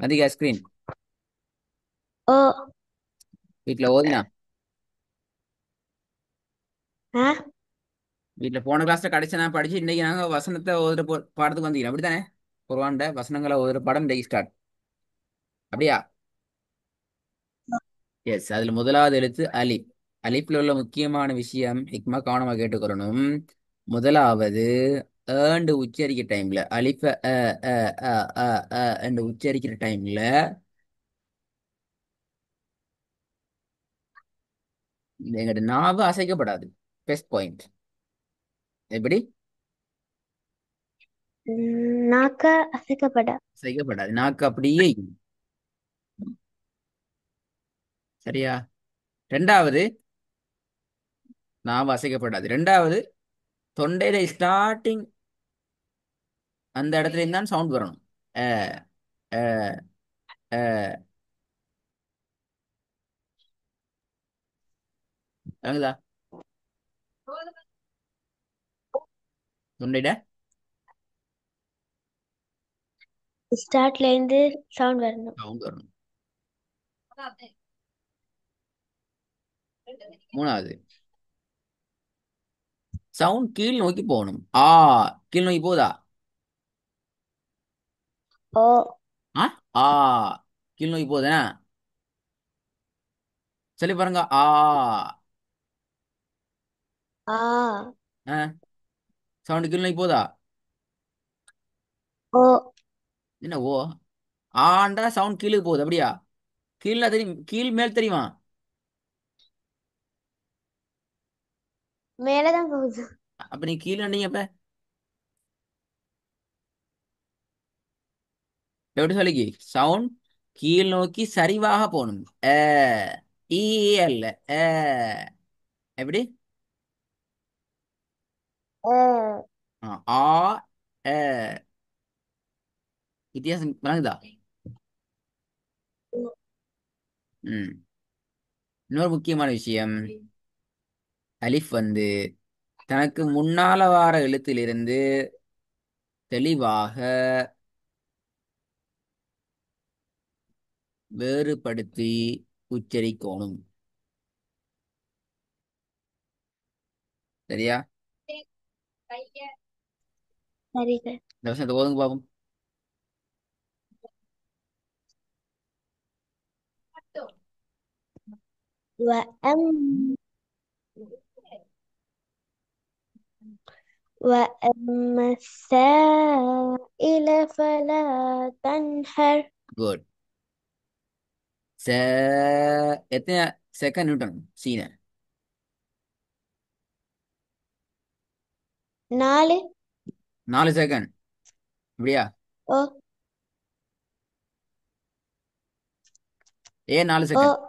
அதிக ஸ்கிரீன் ஓ. வீட்டில் ஓதினா ஆ. வீட்டில் போன கிளாஸ்ல கடைசி நான் படிச்சு இன்னைக்கு நாங்கள் வசனத்தை ஓதுற பாடத்துக்கு வந்தீங்க அப்படித்தானே குர்ஆன்ட வசனங்களை ஓதுற பாடம் இன்னைக்கு ஸ்டார்ட் அப்படியா எஸ் அதுல முதலாவது எழுத்து அலிப் அலிப்ல உள்ள முக்கியமான விஷயம் ஹிக்மா கவனமா கேட்டுக்கிறணும் முதலாவது ஏண்டு உச்சரிக்கிற டைம்ல அலிஃப அ அ அ அ அ என்று உச்சரிக்கிற டைம்ல எங்கட நாவு அசைக்கப்படாது பெஸ்ட் பாயிண்ட் எப்படி நாக்க அசைக்கப்பட. அசைக்கப்படாது நாக்கு அப்படியே இருக்கும். சரியா ரெண்டாவது நாவு அசைக்கப்படாது ரெண்டாவது தொண்டையில ஸ்டார்டிங் அந்த இடத்துல இருந்தான் சவுண்ட் வரணும் அ அ அ விளங்குதா தொண்டையில ஸ்டார்ட்ல இருந்து சவுண்ட் வரணும். சவுண்ட் வரணும் மூணாவது சவுண்ட் கீழ் நோக்கி போகணும் கீழ் நோக்கி போதா ஓ. ஆ ஆ கீழ் நோக்கி போதா சொல்லி பாருங்க ஆ. சவுண்ட் கீழ் நோக்கி போதா ஓ. என்ன ஓ ஆண்டா சவுண்ட் கீழுக்கு போகுது அப்படியா கீழே தெரியும் கீழ் மேல் தெரியுமா மேலதான் போகுது. அப்ப நீ கீழே நீங்க அப்ப எப்படி சொல்லிக்கி சவுண்ட் கீழ் நோக்கி சரிவாக போகணும் ஏ ஈ அல்ல ஏ எப்படி ஏ. ஆ ஏ வித்தியாசம் விளங்குதா ம் இன்னொரு முக்கியமான விஷயம் அலிஃப் வந்து தனக்கு முன்னால வார எழுத்திலிருந்து தெளிவாக வேறுபடுத்தி உச்சரிக்கணும் சரியா சரிங்க. இந்த வருஷத்தை ஓதுங்க பாப்போம் وأم وأما السائل فلا تنهر. குட் ச எத்தனை செகண்ட் நியூட்டன் சீன 4. 4 செகண்ட் இப்படியா ஓ. ஏன் 4 செகண்ட் ஓ.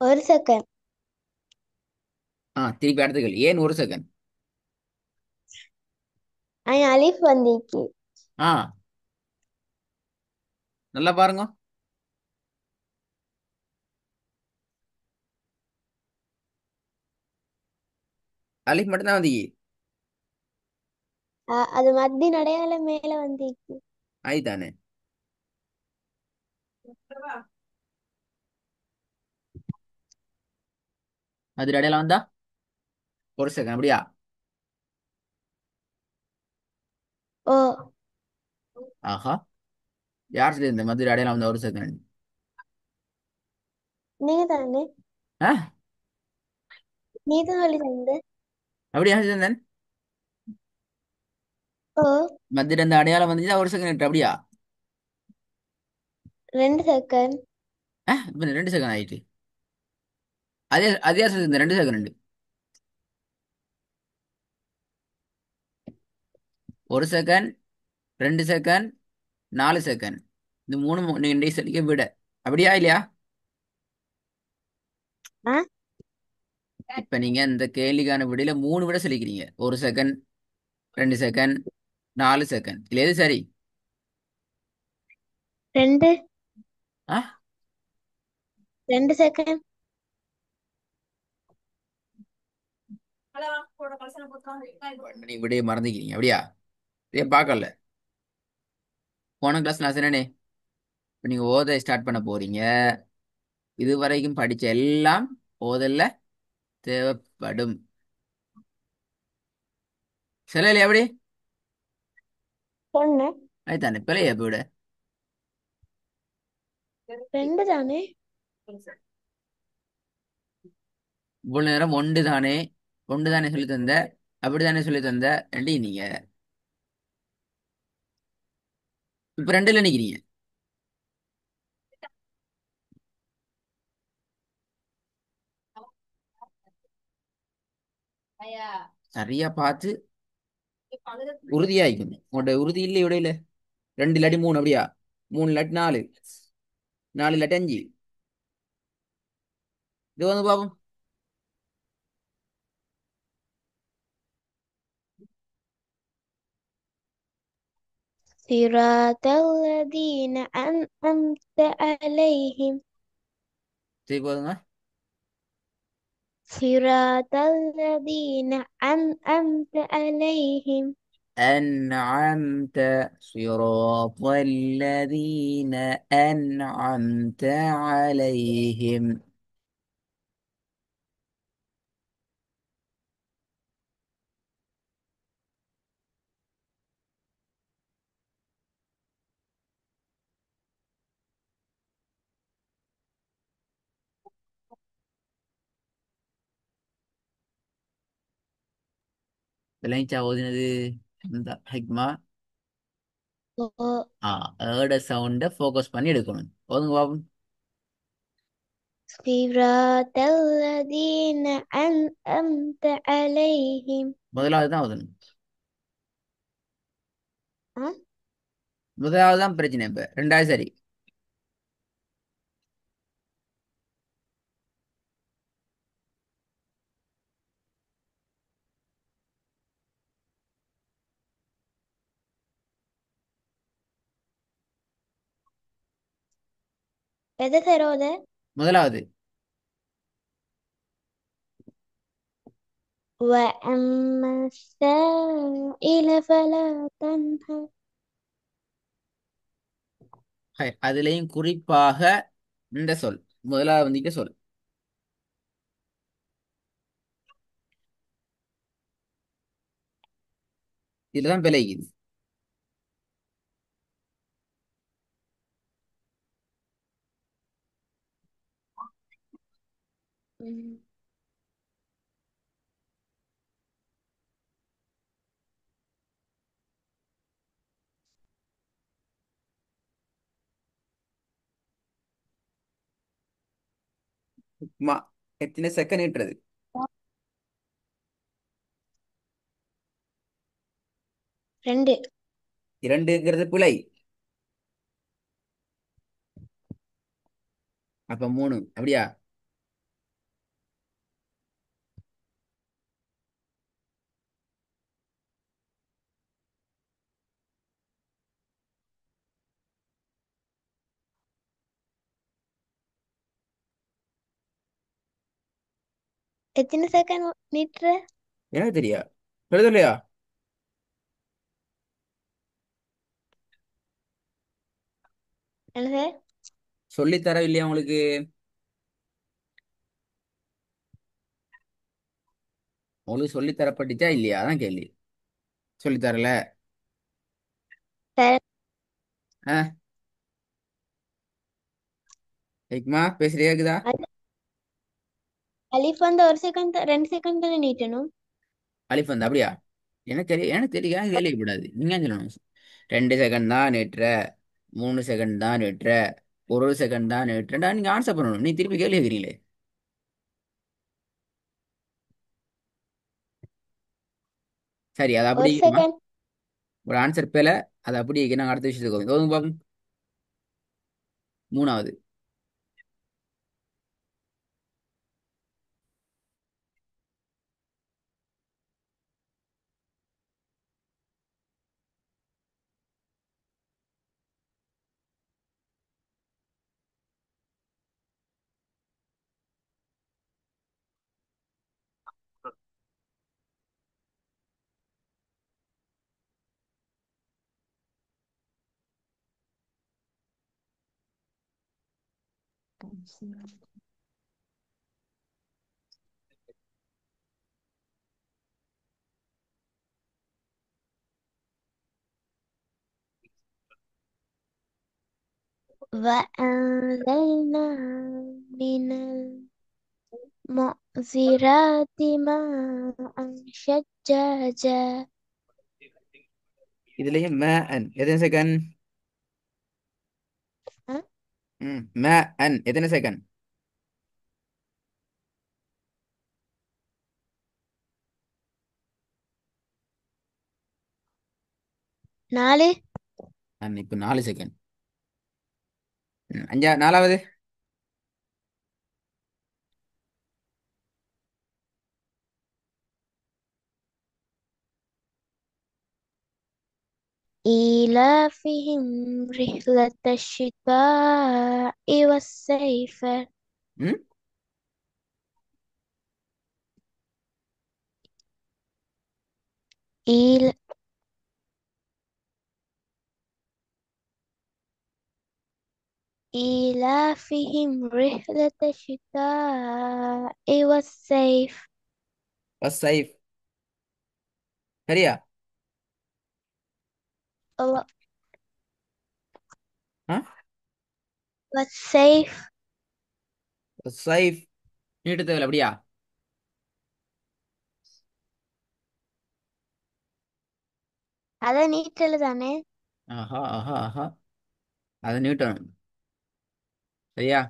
1 செகண்ட். திருப்பி அடுத்த கேள்வி ஏன் 1 செகண்ட் அலிஃப் வந்திக்கு. ஆ நல்லா பாருங்க அலிஃப் மட்டும்தான் வந்து அது மத்தி நடையால மேல வந்திக்கு. ஆயிதானே அது இடையில வந்தா 1 செகண்ட் அப்படியா ஓ. ஆஹா யார் சொல்லி இந்த மதுரை இடையில வந்த 1 செகண்ட் நீங்க தானே. ஆ நீ தான் சொல்லி தந்த. அப்படியா இருந்தேன் ஓ. மதுரை இந்த அடையாளம் வந்துச்சு 1 செகண்ட் அப்படியா 2 செகண்ட். இப்ப 2 செகண்ட் ஆயிட்டு அதே அதே சொல்லி இந்த 2 செகண்ட் 1 செகண்ட் 2 செகண்ட் 4 செகண்ட் இந்த மூணு நீங்க சொல்லிக்க விட அப்படியா இல்லையா ஆ. இப்ப நீங்க இந்த கேள்விக்கான விடையில 3 விட சொல்லிக்கிறீங்க 1 செகண்ட் 2 செகண்ட் 4 செகண்ட் இல்ல எது சரி 2. ஆ 2 செகண்ட். நீ விடைய மறந்துக்கிறீங்க அப்படியா? இதே பார்க்கல. போன கிளாஸ் நான் சொன்னேனே, இப்ப நீங்க ஓத ஸ்டார்ட் பண்ண போறீங்க. இதுவரைக்கும் படிச்ச எல்லாம் ஓதல்ல தேவைப்படும். சொல்லலையா அப்படி? சொன்னேன். அதுதானே பிள்ளைய போட. ரெண்டு தானே. இவ்வளவு நேரம் ஒன்று தானே, ஒன்று தானே சொல்லி தந்த, அப்படித்தானே சொல்லி தந்த ரெண்டி நீங்க இப்ப ரெண்டுல நிக்கிறீங்க. சரியா பார்த்து உறுதியாயிக்கணும். உங்களோட உறுதி இல்லை இடையில. ரெண்டு இல்லாட்டி மூணு அப்படியா? மூணு இல்லாட்டி நாலு, நாலு இல்லாட்டி அஞ்சு. இது வந்து பாப்போம். صراط الذين أنعمت عليهم. சரி போதுங்க. صراط الذين أنعمت عليهم. أنعمت. صراط الذين أنعمت عليهم. விளைஞ்சா ஓதினது இந்த ஹிக்மா. ஏட சவுண்ட ஃபோக்கஸ் பண்ணி எடுக்கணும். ஓதுங்க பாப்போம். صراط الذين أنعمت عليهم. முதலாவது தான் ஓதணும். أه؟ முதலாவது தான் பிரச்சனை. இப்ப ரெண்டாவது சரி. எதை தரோத? முதலாவது. وأما السائل فلا تنهر. அதுலயும் குறிப்பாக இந்த சொல் முதலாவது வந்திக்க சொல். இதுதான் விளையுது. ம். மா எத்தனை செகண்ட் இட்டுறது? ரெண்டு. இரண்டுங்கிறது பிழை. அப்ப மூணு அப்படியா? எத்தனை செகண்ட் நீட்டுற? எனக்கு தெரியா? எழுதலையா? என்னது? சொல்லித் தரவில்லையா உங்களுக்கு? உங்களுக்கு சொல்லித் தரப்பட்டுச்சா இல்லையா? அதான் கேள்வி. சொல்லித் தரல. த- ஆ, ஹிக்மா பேசுறியா இருக்குதா? அலி- அலிஃப் வந்து ஒரு செகண்ட் 2 செகண்ட் தானே நீட்டணும். அலிஃப் வந்து அப்படியா? எனக்கு தெரியும் கேள்விப்படாது. நீங்க ஏன் சொல்லணும்? 2 செகண்ட் தான் நேற்ற, 3 செகண்ட் தான் நேற்ற, 1 செகண்ட் தான் நேற்றா. நீங்க ஆன்சர் பண்ணணும். நீ திருப்பி கேள்வி கேட்கிறீங்களே. சரி, அது அப்படி ஒரு இருக்குமா? செகண்ட். ஒரு ஆன்சர் பேல. அது அப்படி இருக்கு. நாங்கள் அடுத்த விஷயத்துக்கு போவோம். கௌதம் பாபு. மூணாவது. وأنزلنا من المعصرات ماء ثجاجا. இதுலயும் ம அன் எத்தனை செகண்ட்? ها؟ ம அன் எத்தனை செகண்ட்? 4. அன் இப்போ 4 செகண்ட். அஞ்சா நாலாவது. إيلافهم رحلة الشتاء والصيف. ம் إيل إيلافهم رحلة الشتاء والصيف. والصيف. சரியா? و- ஆ والصيف. والصيف நீட்டு தேவையில்ல அப்படியா? هذا நீட்டல் தானே? ஆஹா ஆஹா ஆஹா, அதை நீட்டணும். சரியா?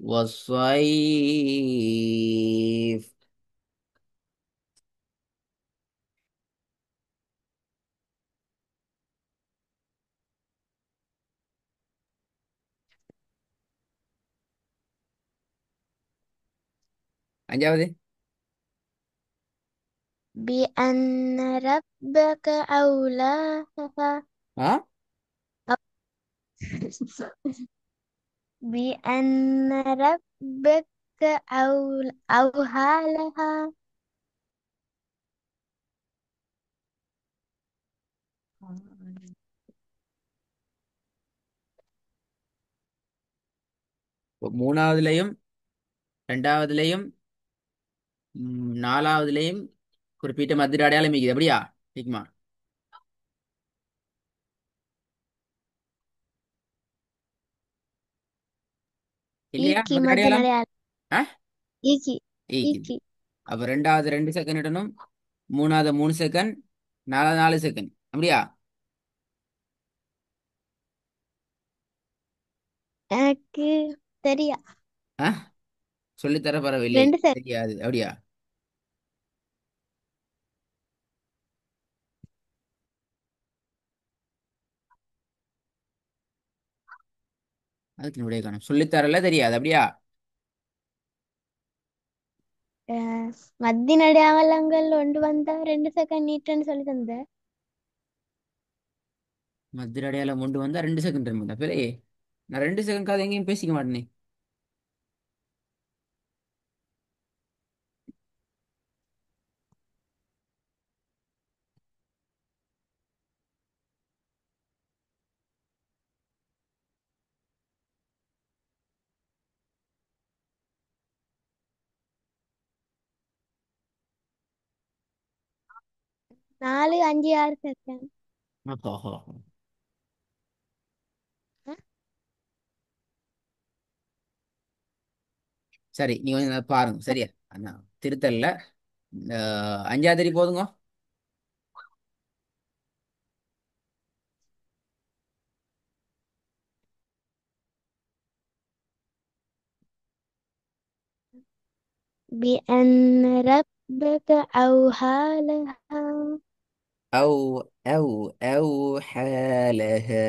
والصيف. அஞ்சாவது. بأن ربك أولاها. ஆ بأن ربك أوها لها. இப்போ மூணாவதுலயும் ரெண்டாவதுலயும் நாலாவதுலயும் குறிப்பிட்ட மத்திர அடையாளம் இருக்குது அப்படியா? டிக்மா இல்லையா ஈக்கி மத்திர மத்த அடையாளம்? அடையாளம். ஆ ஈக்கி. இருக்குது. ஈக்கி. அப்ப ரெண்டாவது 2 செகண்ட் இடணும், மூணாவது 3 செகண்ட், நாலாவது 4 செகண்ட் அப்படியா? எனக்கு தெரியா. ஆ சொல்லித்தர பரவில்லை, 2 செகண்ட். தெரியாது அப்படியா? அதுக்கு விடைய காணும், சொல்லித்தரல தெரியாது அப்படியா? மத்திய அடையாளங்கள் கொண்டு வந்தா 2 செகண்ட் நீட்டுன்னு சொல்லி தந்த. மத்திர அடையாளம் கொண்டு வந்தா 2 செகண்ட் பிறே நான் 2 செகண்ட் காது எங்கேயும் பேசிக்க மாட்டேனே. நாலு, 5, 6 செகண்ட். ஓஹோ. சரி, நீ கொஞ்சம் பாருங்க சரியா? அண்ணா திருத்தல்ல. அஞ்சாவது போதுங்க. بأن ربك أوها لها. أو حالها.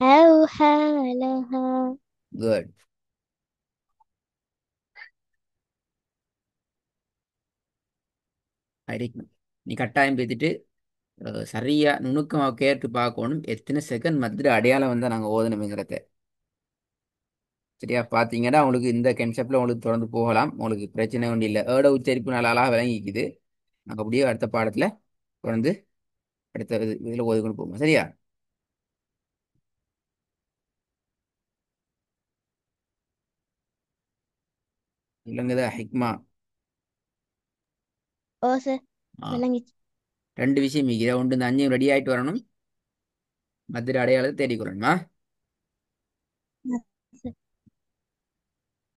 أوها لها. குட். அடிக்கணும். நீ கட்டாயம் பேத்திட்டு சரியா நுணுக்கமா கேட்டு பார்க்கணும் எத்தனை செகண்ட் மத்திர அடையாளம் வந்தா நாங்க ஓதணுங்கிறத. சரியா? பாத்தீங்கன்னா உங்களுக்கு இந்த கன்செப்ட்ல உங்களுக்கு தொடர்ந்து போகலாம், உங்களுக்கு பிரச்சனை ஒன்றும் இல்லை. உச்சரிப்பு நல்லா அழகா விளங்கிக்குது. நாங்க அப்படியே அடுத்த பாடத்துல தொடர்ந்து அடுத்த இதுல ஓதி கொண்டு போவோம். சரியா? இல்லைங்கதா ஹிக்மா. ஓ சார். ஆ விளங்கிச்சு. ரெண்டு விஷயம் மிகிற ஒன்று இந்த அஞ்சையும் ரெடி ஆயிட்டு வரணும். மதுரை அடையாளத்தை தேடிக்கொள்ளணுமா?